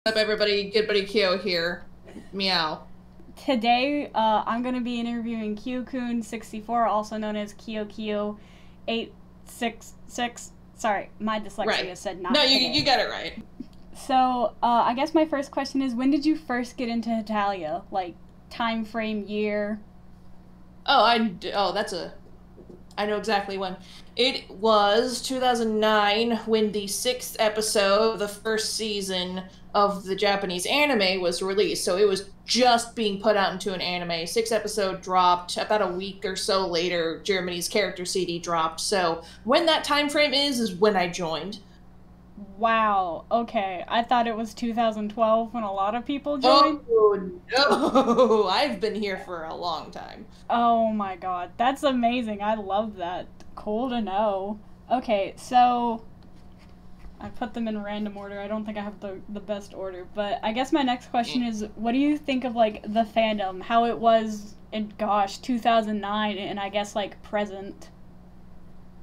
Up, everybody? Good buddy Kyo here. Meow. Today, I'm going to be interviewing KyoKoon 64, also known as KyoKyo 866. Sorry, my dyslexia Right. said not No, you today. you got it right. So, I guess my first question is, when did you first get into Hetalia? Like, time frame, year? I know exactly when. It was 2009 when the sixth episode of the first season of the Japanese anime was released. So it was just being put out into an anime. Sixth episode dropped about a week or so later. Germany's character CD dropped. So when that time frame is when I joined. Wow, okay. I thought it was 2012 when a lot of people joined. Oh no! I've been here for a long time. Oh my god, that's amazing. I love that. Cool to know. Okay, so I put them in random order. I don't think I have the best order, but I guess my next question is, what do you think of like the fandom, how it was in 2009 and I guess like present?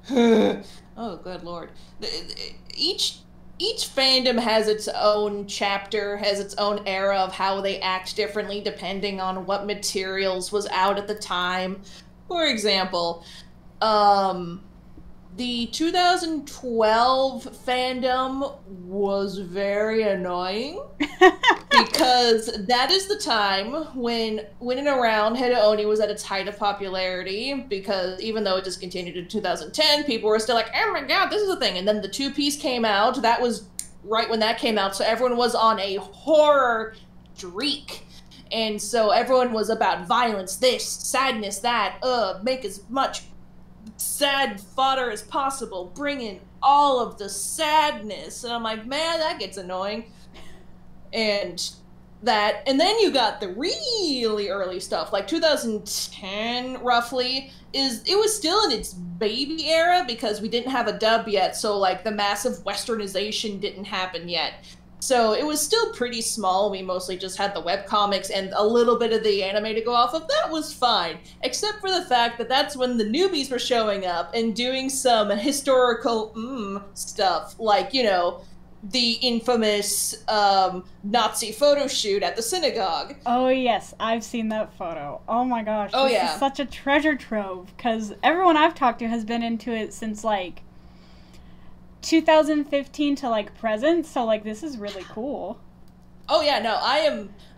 Oh, good lord. Each each fandom has its own chapter, has its own era of how they act differently depending on what materials was out at the time. For example, um the 2012 fandom was very annoying because that is the time when and around Oni was at its height of popularity, because even though it discontinued in 2010, people were still like, oh my god, this is a thing. And then the Two Piece came out. That was right when that came out, so everyone was on a horror streak. And so everyone was about violence, this, sadness, that, make as much sad fodder as possible, bring in all of the sadness. And I'm like, man, that gets annoying. And and then you got the really early stuff, like 2010 roughly, it was still in its baby era because we didn't have a dub yet, so like the massive westernization didn't happen yet. So it was still pretty small. We mostly just had the webcomics and a little bit of the anime to go off of. That was fine, except for the fact that that's when the newbies were showing up and doing some historical stuff, like, the infamous Nazi photo shoot at the synagogue. Oh yes, I've seen that photo. Oh my gosh, Oh this yeah. is such a treasure trove because everyone I've talked to has been into it since like 2015 to like present, so like this is really cool. Oh yeah, no, I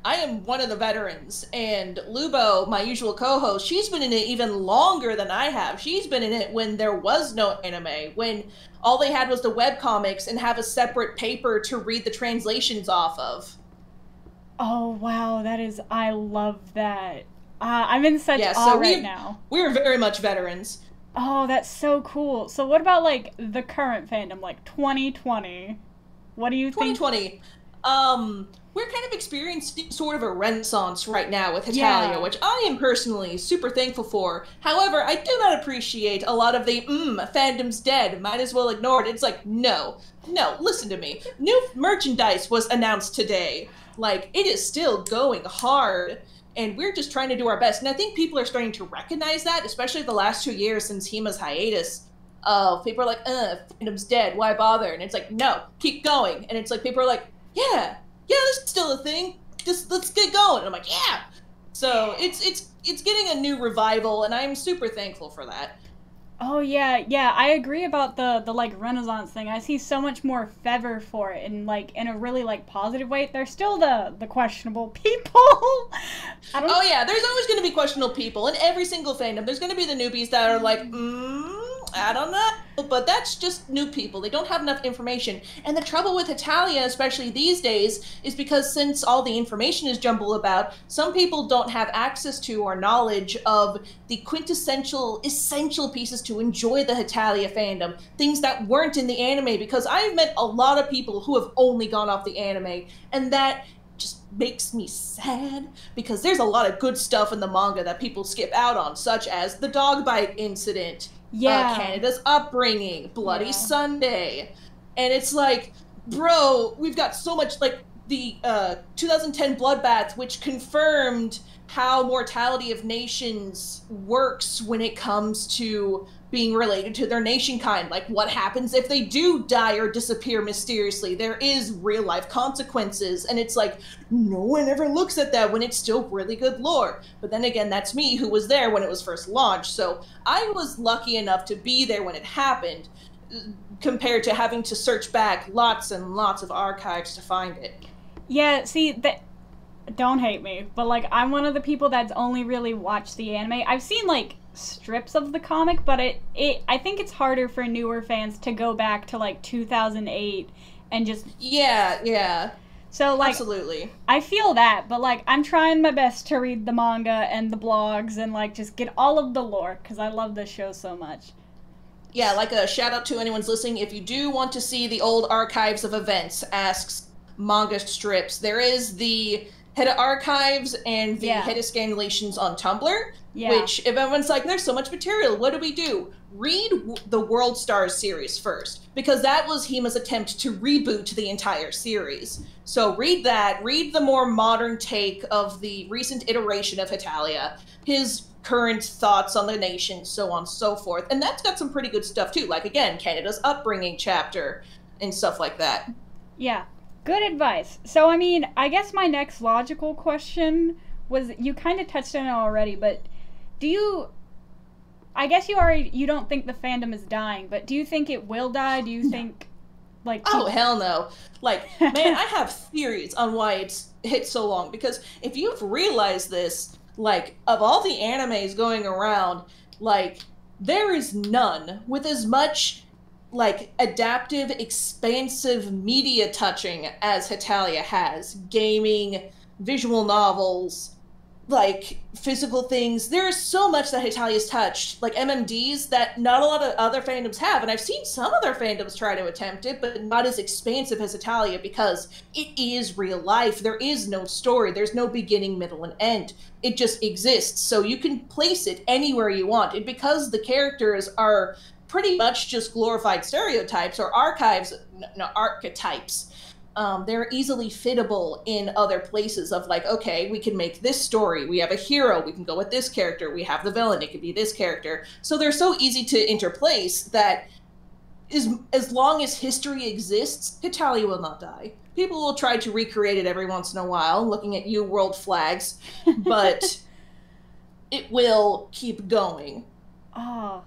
am one of the veterans, and Lubo, my usual co-host, she's been in it even longer than I have. She's been in it when there was no anime, when all they had was the webcomics and have a separate paper to read the translations off of. Oh wow, I love that. I'm in such Yeah, awe so right now. we're very much veterans. Oh, that's so cool. So what about like the current fandom, like 2020? What do you think? 2020. We're kind of experiencing sort of a renaissance right now with Hetalia, Yeah. which I am personally super thankful for. However, I do not appreciate a lot of the fandom's dead, might as well ignore it. It's like, no, listen to me. New merchandise was announced today. Like, it is still going hard, and we're just trying to do our best. And I think people are starting to recognize that, especially the last 2 years since Hima's hiatus. People are like, fandom's dead, why bother? And it's like, no, keep going. And it's like, people are like, yeah, this is still a thing. Just let's get going. And I'm like, yeah. So it's getting a new revival, and I'm super thankful for that. Oh yeah, I agree about the like Renaissance thing. I see so much more favor for it and like in a really like positive way. There's still the questionable people. I don't Oh yeah, there's always going to be questionable people in every single fandom. There's going to be the newbies that are like, I don't know, but that's just new people. They don't have enough information. And the trouble with Italia, especially these days, is because since all the information is jumbled about, some people don't have access to or knowledge of the quintessential, essential pieces to enjoy the Hetalia fandom. Things that weren't in the anime, because I've met a lot of people who have only gone off the anime, and that just makes me sad, because there's a lot of good stuff in the manga that people skip out on, such as the dog bite incident, Yeah. Canada's upbringing, Bloody Yeah. Sunday. And it's like, bro, we've got so much, like, the 2010 bloodbath, which confirmed how mortality of nations works when it comes to being related to their nation kind. Like, what happens if they do die or disappear mysteriously? There is real life consequences, and it's like, no one ever looks at that when it's still really good lore. But then again, that's me who was there when it was first launched, so I was lucky enough to be there when it happened, compared to having to search back lots and lots of archives to find it. Yeah, see, don't hate me, but, like, I'm one of the people that's only really watched the anime. I've seen, like, strips of the comic, but I think it's harder for newer fans to go back to, like, 2008 and just... Yeah. So, like... Absolutely. I feel that, but, like, I'm trying my best to read the manga and the blogs and, like, just get all of the lore, because I love this show so much. Yeah, like a shout out to anyone's listening. If you do want to see the old archives of events, asks manga strips, there is the Heda Archives and the Heda Scanulations on Tumblr, which, if everyone's like, there's so much material, what do? Read the World Stars series first, because that was Hima's attempt to reboot the entire series. So read that, read the more modern take of the recent iteration of Hetalia, his current thoughts on the nation, so on and so forth. And that's got some pretty good stuff too, like, again, Canada's upbringing chapter and stuff like that. Yeah. Good advice. So, I mean, I guess my next logical question was, you kind of touched on it already, but I guess you don't think the fandom is dying, but do you think it will die? Do you think, like... Oh, hell no. Like, man, I have theories on why it's hit so long, because if you've realized this, like, of all the animes going around, like, there is none with as much... like, adaptive, expansive media touching as Hetalia has. Gaming, visual novels, like, physical things. There is so much that Hetalia's touched, like MMDs, that not a lot of other fandoms have, and I've seen some other fandoms try to attempt it, but not as expansive as Hetalia, because it is real life. There is no story. There's no beginning, middle, and end. It just exists, so you can place it anywhere you want. And because the characters are pretty much just glorified stereotypes or archives, no, archetypes. They're easily fittable in other places of, like, okay, we can make this story. We have a hero. We can go with this character. We have the villain. It could be this character. So they're so easy to interplace that as long as history exists, Hetalia will not die. People will try to recreate it every once in a while, looking at you world flags, but it will keep going. Oh,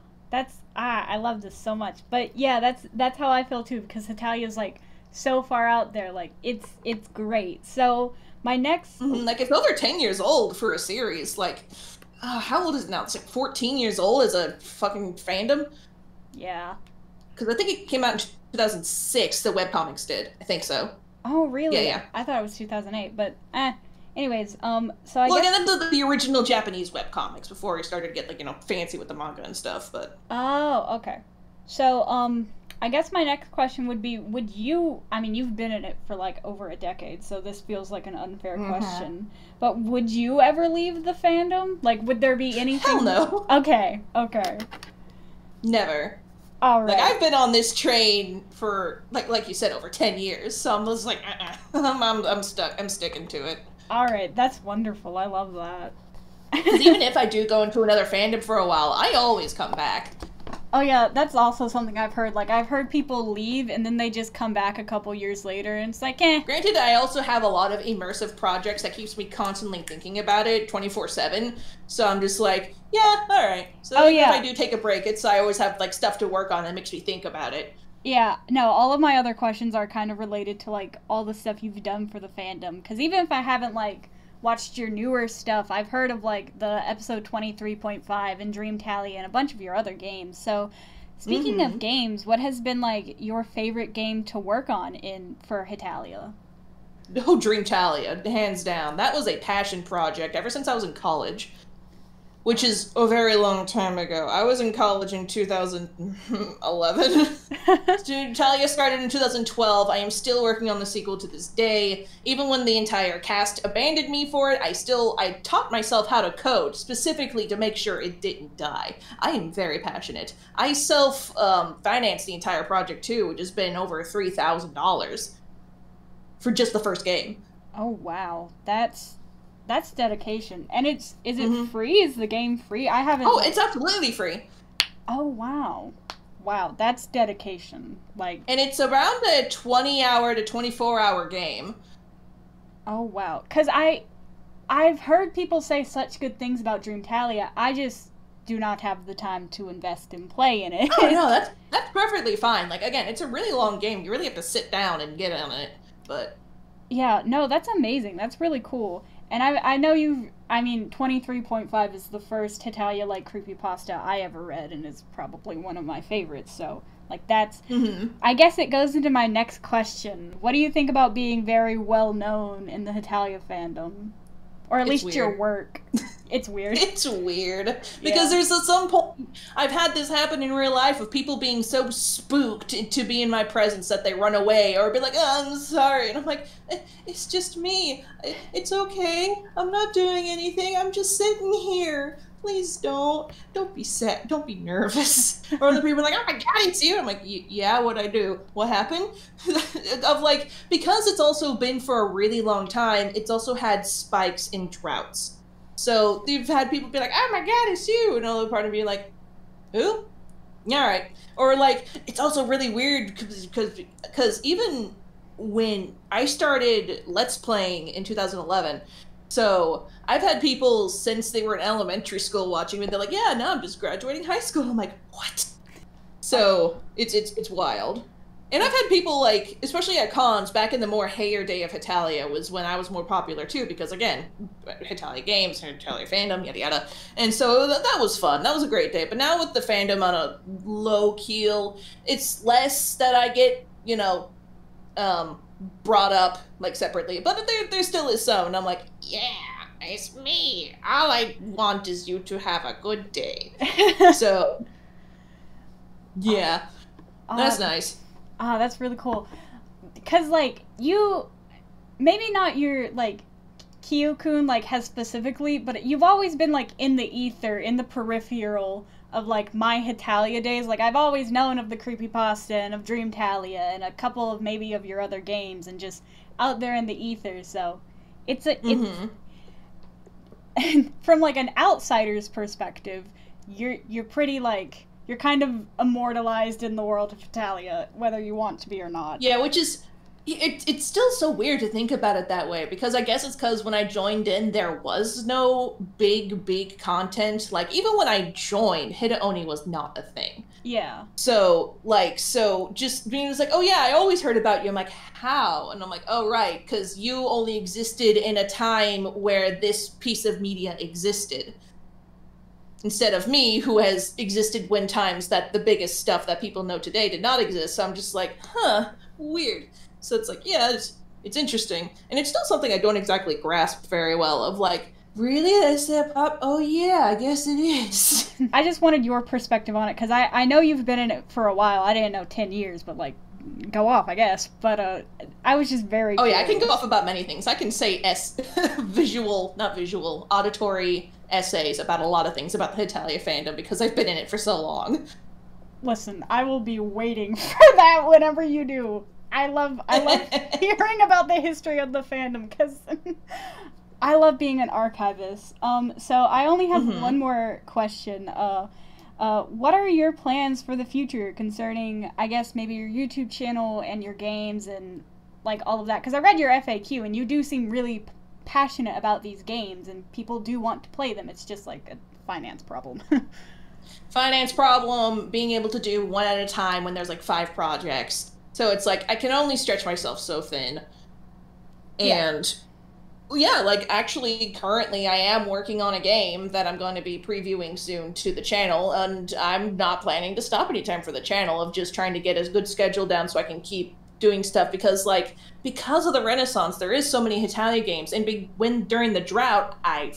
I love this so much. But yeah, that's how I feel too, because Hitalia's, like, so far out there. Like, it's great. So my next... like, it's over 10 years old for a series. Like, how old is it now? It's like 14 years old as a fucking fandom? Yeah. Because I think it came out in 2006, the webcomics did. I think so. Oh, really? Yeah. I thought it was 2008, but anyways, so I guess... Well, again, the original Japanese webcomics before we started to get, like, you know, fancy with the manga and stuff, but... Oh, okay. So, I guess my next question would be, would you... I mean, you've been in it for, like, over a decade, so this feels like an unfair question. But would you ever leave the fandom? Like, would there be anything... Hell no. Okay. Never. All right. Like, I've been on this train for, like you said, over 10 years, so I'm just like, I'm stuck. I'm sticking to it. All right, that's wonderful. I love that. Because even if I do go into another fandom for a while, I always come back. Oh yeah, that's also something I've heard. Like, I've heard people leave and then they just come back a couple years later and it's like, eh. Granted, I also have a lot of immersive projects that keeps me constantly thinking about it 24/7. So I'm just like, yeah, all right. So if I do take a break, I always have, like, stuff to work on that makes me think about it. Yeah, no, all of my other questions are kind of related to, like, all the stuff you've done for the fandom. Because even if I haven't, like, watched your newer stuff, I've heard of, like, the episode 23.5 and Dream Tally and a bunch of your other games. So, speaking of games, what has been, like, your favorite game to work on for Hetalia? Oh, Dream Tally, hands down. That was a passion project ever since I was in college. Which is a very long time ago. I was in college in 2011. Talia started in 2012. I am still working on the sequel to this day. Even when the entire cast abandoned me for it, I taught myself how to code, specifically to make sure it didn't die. I am very passionate. I self-financed the entire project too, which has been over $3,000. for just the first game. Oh wow, that's dedication. And is it free? Is the game free? I haven't. Oh, it's absolutely free. Oh wow, wow, that's dedication. Like, and it's around a 20-hour to 24-hour game. Oh wow, because I've heard people say such good things about Dreamtalia. I just do not have the time to invest in play in it. Oh no, that's perfectly fine. Like, again, it's a really long game. You really have to sit down and get on it. But yeah, no, that's amazing. That's really cool. And I know 23.5 is the first Hetalia-like creepypasta I ever read, and is probably one of my favorites, so, like, that's... I guess it goes into my next question. What do you think about being very well-known in the Hetalia fandom? Or at least your work. It's weird. It's weird. Because there's at some point, I've had this happen in real life of people being so spooked to be in my presence that they run away or be like, oh, I'm sorry. And I'm like, it's just me. It's okay. I'm not doing anything. I'm just sitting here. Please don't be sad. Don't be nervous. Or other people are like, oh my god, it's you. I'm like, yeah, what'd I do? What happened? Of like, because it's also been for a really long time, it's also had spikes in droughts. So you've had people be like, oh my god, it's you. And another part of me like, who? Yeah, all right. Or like, it's also really weird because even when I started Let's Playing in 2011, so I've had people since they were in elementary school watching me, and they're like, yeah, now I'm just graduating high school. I'm like, what? So it's wild. And I've had people like, especially at cons, back in the more hayer day of Hetalia was when I was more popular too, because again, Hetalia games, Hetalia fandom, yada yada. And so that was fun. That was a great day. But now with the fandom on a low keel, it's less that I get, brought up like separately, but there still is some, and I'm like, yeah, it's me. All I want is you to have a good day. So yeah, that's nice. That's really cool, because like you, maybe not your like KyoKoon like has specifically, but you've always been like in the ether, in the peripheral of like my Hetalia days. Like, I've always known of the creepypasta and of Dreamtalia and a couple of maybe of your other games, and just out there in the ether. So it's from like an outsider's perspective, you're pretty like, you're kind of immortalized in the world of Hetalia, whether you want to be or not. Yeah, which is it's still so weird to think about it that way, because I guess it's because when I joined in, there was no big content. Like, even when I joined, Hitaoni was not a thing. Yeah. So just being just like, oh yeah, I always heard about you. I'm like, how? And I'm like, oh right, because you only existed in a time where this piece of media existed. Instead of me, who has existed when times that the biggest stuff that people know today did not exist. So I'm just like, huh, weird. So it's like, yeah, it's interesting. And it's still something I don't exactly grasp very well, of like, really? That's that pop? Oh yeah, I guess it is. I just wanted your perspective on it, because I know you've been in it for a while. I didn't know 10 years, but like, go off, I guess. But I was just very curious. Yeah, I can go off about many things. I can say auditory essays about a lot of things about the Hetalia fandom, because I've been in it for so long. Listen, I will be waiting for that whenever you do. I love hearing about the history of the fandom, because I love being an archivist. So I only have one more question. What are your plans for the future concerning, I guess, maybe your YouTube channel and your games and like all of that? Because I read your FAQ, and you do seem really passionate about these games, and people do want to play them. It's just like a finance problem. Finance problem, being able to do one at a time when there's like 5 projects. So it's like, I can only stretch myself so thin. And yeah, like, actually, currently I am working on a game that I'm going to be previewing soon to the channel, and I'm not planning to stop anytime for the channel, of just trying to get a good schedule down so I can keep doing stuff, because of the Renaissance, there is so many Hetalia games, and during the drought, I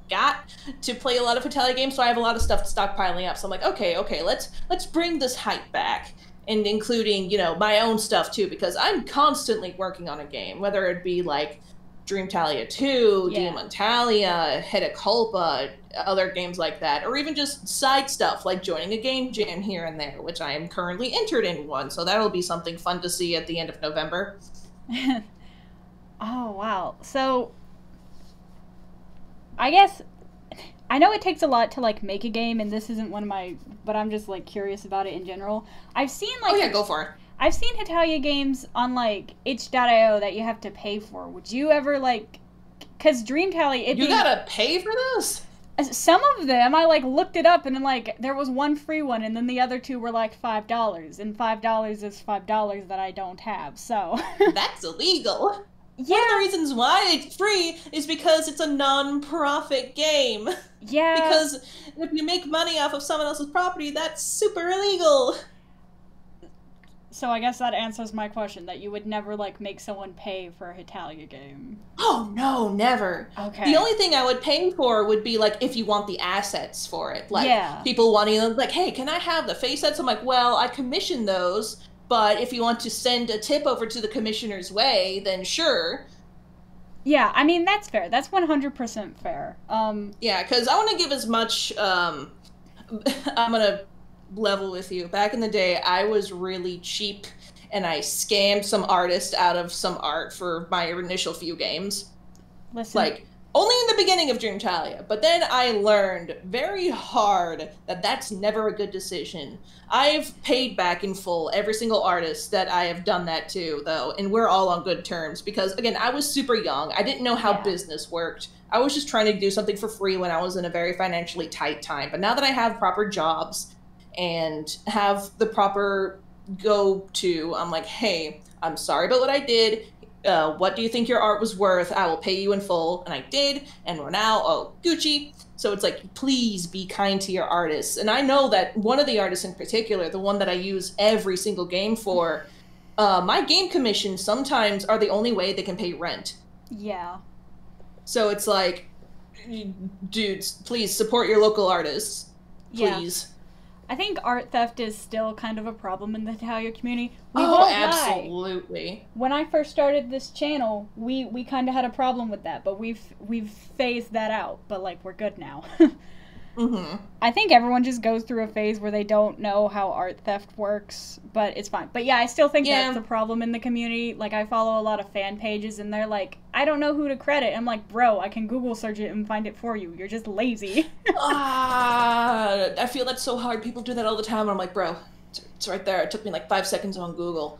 forgot to play a lot of Hetalia games, so I have a lot of stuff stockpiling up. So I'm like, okay, let's bring this hype back. And including, my own stuff too, because I'm constantly working on a game, whether it be like Dreamtalia 2, Demontalia, Hetaculpa, other games like that, or even just side stuff like joining a game jam here and there, which I am currently entered in one, so that'll be something fun to see at the end of November. Oh, wow. So, I guess I know it takes a lot to like make a game, and this isn't one of my, but I'm just like curious about it in general. I've seen Oh like yeah, go for it. I've seen Hitalia games on like itch.io that you have to pay for. Would you ever like, cause Dream Tally, it You being gotta pay for this? some of them, I like looked it up and then like there was one free one, and then the other two were like $5, and $5 is $5 that I don't have. So That's illegal. yeah, One of the reasons why it's free is because it's a non-profit game. yeah. Because if you make money off of someone else's property, that's super illegal. So I guess that answers my question, that you would never like make someone pay for a Hitalia game. Oh no, never. Okay. The only thing I would pay for would be like if you want the assets for it. Like Yeah. people wanting like, hey, can I have the face sets? I'm like, well, I commission those, but if you want to send a tip over to the commissioner's way, then sure. Yeah, I mean that's fair. That's 100% fair. Yeah, because I want to give as much. I'm gonna level with you. Back in the day, I was really cheap, and I scammed some artist out of some art for my initial few games. Listen, Like only in the beginning of Dream Talia, but then I learned very hard that that's never a good decision. I've paid back in full every single artist that I have done that to, though, and we're all on good terms because, again, I was super young. I didn't know how Yeah. business worked. I was just trying to do something for free when I was in a very financially tight time. But now that I have proper jobs and have the proper go-to, I'm like, hey, I'm sorry about what I did. What do you think your art was worth? I will pay you in full. And I did, and we're now, Gucci. So it's like, please be kind to your artists. And I know that one of the artists in particular, the one that I use every single game for, my game commissions sometimes are the only way they can pay rent. yeah. So it's like, dudes, please support your local artists. Yeah. Please. I think art theft is still kind of a problem in the Hitalia community. We Oh, won't lie. absolutely. When I first started this channel, we kind of had a problem with that, but we've phased that out. But like we're good now. Mm-hmm. I think everyone just goes through a phase where they don't know how art theft works, but it's fine. But yeah, I still think Yeah. that's the problem in the community. Like, I follow a lot of fan pages, and they're like, I don't know who to credit. I'm like, bro, I can Google search it and find it for you. You're just lazy. I feel that's so hard. People do that all the time, and I'm like, bro, it's right there. It took me like 5 seconds on Google.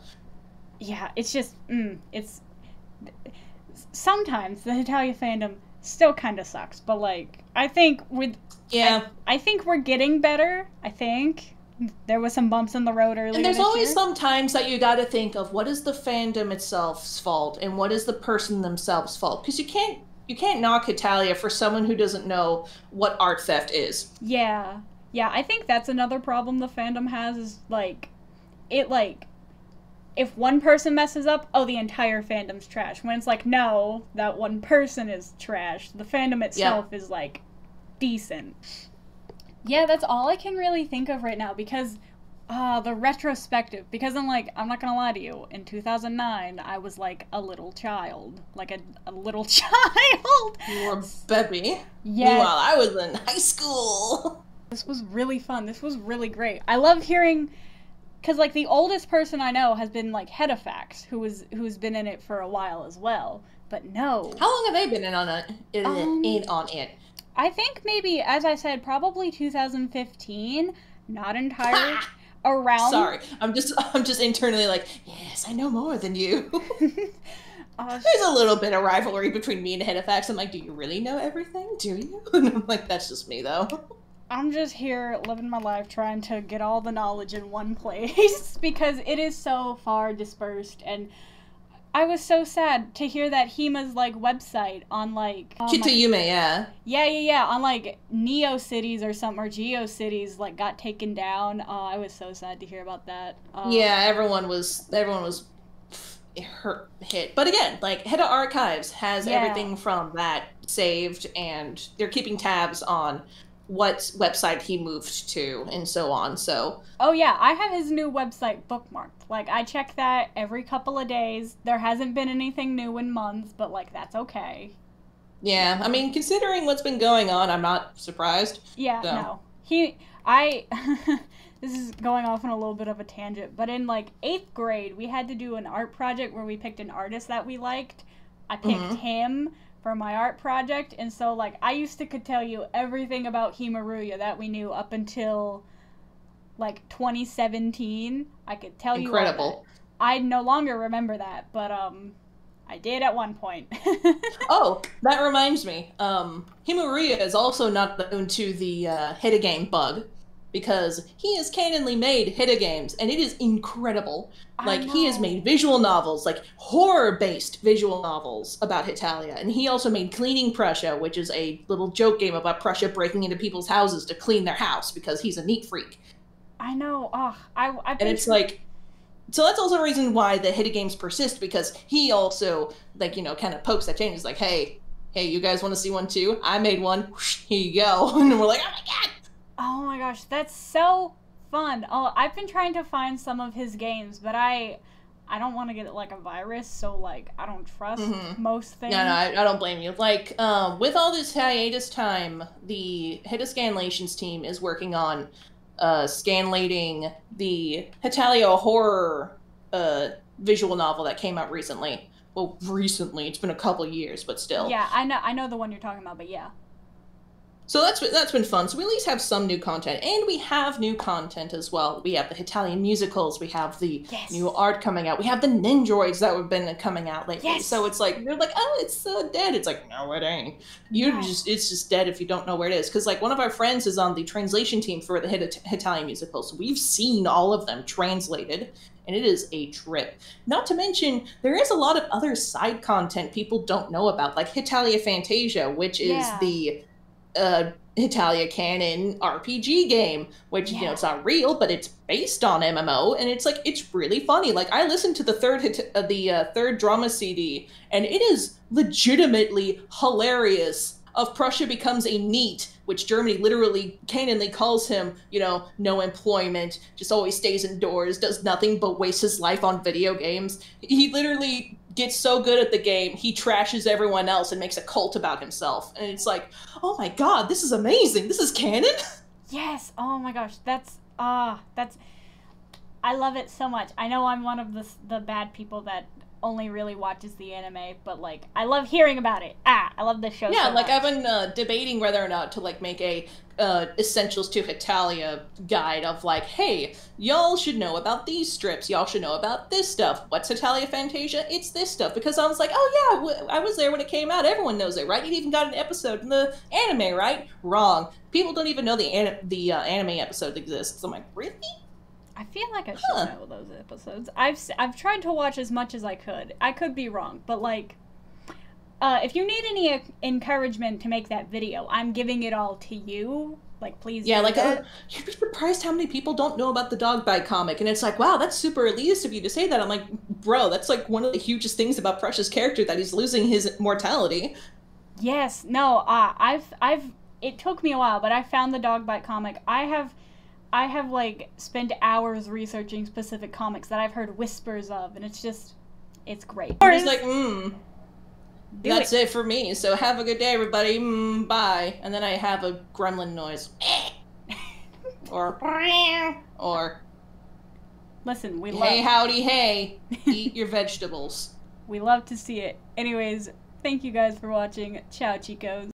Yeah, it's just, it's... Sometimes the Hitalia fandom still kind of sucks, but like, I think with... Yeah. I think we're getting better, I think. There was some bumps in the road earlier And there's this always year. some times that you gotta think of what is the fandom itself's fault and what is the person themselves' fault. Because you can't knock Italia for someone who doesn't know what art theft is. Yeah. Yeah, I think that's another problem the fandom has is, like, it, like, if one person messes up, oh, the entire fandom's trash. When it's like, no, that one person is trash. The fandom itself is, like, decent. Yeah, that's all I can really think of right now because, the retrospective. Because I'm like, I'm not gonna lie to you, in 2009, I was, like, a little child. Like, a little child! You were a baby. Yeah. Meanwhile, I was in high school. This was really fun. This was really great. I love hearing, because like the oldest person I know has been like Hedafax, who's been in it for a while as well. But no, How long have they been in on it? In on it? I think maybe, as I said, probably 2015. Not entirely. Around. Sorry, I'm just internally like, yes, I know more than you. There's a little bit of rivalry between me and Hedafax. I'm like, do you really know everything? Do you? And I'm like, that's just me though. I'm just here living my life trying to get all the knowledge in one place because it is so far dispersed, and I was so sad to hear that Hima's like website on like Kitayume, yeah. yeah on like NeoCities or something, or GeoCities, like got taken down. I was so sad to hear about that. Yeah, everyone was hit. But again, like Heda Archives has everything from that saved, and they're keeping tabs on what website he moved to and so on. So oh yeah, I have his new website bookmarked. Like, I check that every couple of days. There hasn't been anything new in months, but like, that's okay. yeah, I mean, considering what's been going on, I'm not surprised. Yeah, So. no. This is going off on a little bit of a tangent, but in like 8th grade, we had to do an art project where we picked an artist that we liked. I picked him for my art project, and so, like, I could tell you everything about Himaruya that we knew up until, like, 2017. I could tell you all that. I no longer remember that, but, I did at one point. Oh, that reminds me. Himaruya is also not known to the Hitagame bug, because he has canonly made Hitagames, and it is incredible. Like, he has made visual novels, like horror-based visual novels about Hitalia, and he also made Cleaning Prussia, which is a little joke game about Prussia breaking into people's houses to clean their house, because he's a neat freak. I know. Oh, and it's like... So that's also a reason why the Hitagames persist, because he also, like, you know, kind of pokes that chain. He's like, hey, you guys want to see one too? I made one. Here you go. And we're like, oh my god! Oh my gosh, that's so fun. Oh, I've been trying to find some of his games, but I don't want to get like a virus, so like I don't trust most things. No, I don't blame you. Like, with all this hiatus time, the Hitascanlations team is working on scanlating the Hitalia horror visual novel that came out recently. Well, recently, it's been a couple years, but still. Yeah, I know the one you're talking about, but yeah. So that's been fun. So we at least have some new content, and we have new content as well. We have the Italian musicals, we have the new art coming out, we have the Ninjroids that have been coming out lately. Yes. So it's like, they're like, oh, it's dead. It's like, no, it ain't. It's just dead if you don't know where it is. Because like one of our friends is on the translation team for the Italian musicals. So we've seen all of them translated, and it is a trip. Not to mention, there is a lot of other side content people don't know about, like Hitalia Fantasia, which is the Hitalia canon RPG game, which, you know, it's not real, but it's based on MMO, and it's like, it's really funny. Like, I listened to the third drama CD, and it is legitimately hilarious. Of Prussia becomes a NEET, which Germany literally canonly calls him, you know, no employment, just always stays indoors, does nothing but waste his life on video games. He literally gets so good at the game, he trashes everyone else and makes a cult about himself. And it's like, oh my god, this is amazing. This is canon? Yes. Oh my gosh. That's I love it so much. I know I'm one of the bad people that only really watches the anime, but like I love hearing about it. I love this show. Yeah, so like much. I've been debating whether or not to like make a Essentials to Hitalia guide of like, hey, y'all should know about these strips, y'all should know about this stuff. What's Hitalia Fantasia? It's this stuff. Because I was like, oh yeah, I was there when it came out. Everyone knows it, right? It even got an episode in the anime, right? Wrong. People don't even know the anime episode exists. I'm like, really? I feel like I should know those episodes. I've tried to watch as much as I could. I could be wrong, but like, if you need any encouragement to make that video, I'm giving it all to you. Like, please. Yeah, like you'd be surprised how many people don't know about the Dog Bite comic, and it's like, wow, that's super elitist of you to say that. I'm like, bro, that's like one of the hugest things about Prussia's character, that he's losing his mortality. Yes. No. It took me a while, but I found the Dog Bite comic. I have like spent hours researching specific comics that I've heard whispers of, and it's great. I'm just like, that's it for me. So have a good day, everybody. Bye. And then I have a gremlin noise. or listen, we love. Hey, howdy, hey. Eat your vegetables. We love to see it. Anyways, thank you guys for watching. Ciao, chicos.